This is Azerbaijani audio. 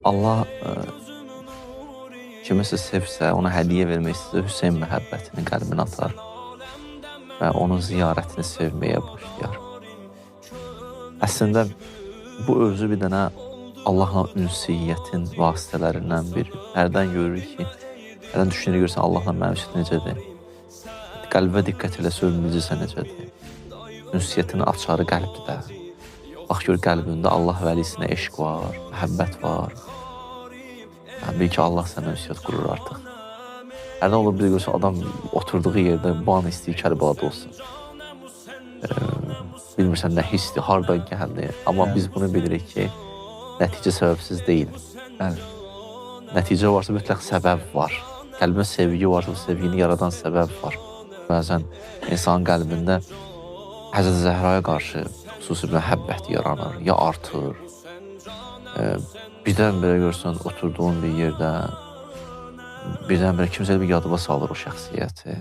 Allah kimisə sevsə, ona hədiyyə vermək istəyir, Hüseyn məhəbbətini qəlbinə atar və onun ziyarətini sevməyə başlayar. Əslində, bu özü bir dənə Allahla ünsiyyətin vasitələrindən biri. Hərdən görürük ki, hərdən düşünürük, görürsən Allahla məvcud necədir? Qəlbə diqqət elə sövmücüsə necədir? Ünsiyyətin açarı qəlbdə. Bax gör, qəlbində Allah vəlisinə eşq var, məhəbbət var. Bil ki, Allah sənə ünsiyyət qurur artıq. Hərdən olur, bir görürsən, adam oturduğu yerdə bu an istəyir Kərbalada olsun. Bilmirsən, nə hisdir, hardan gəldi. Amma biz bunu bilirik ki, nəticə səbəbsiz deyil. Nəticə varsa, mütləq səbəb var. Qəlbində sevgi varsa, sevgini yaradan səbəb var. Bəzən insanın qəlbində Həzrət Zəhraya qarşı xüsusi məhəbbət yaranır, ya artır. Birdən-birə görsən, oturduğun bir yerdə, birdən-birə kimsə bir yadıma salır o şəxsiyyəti.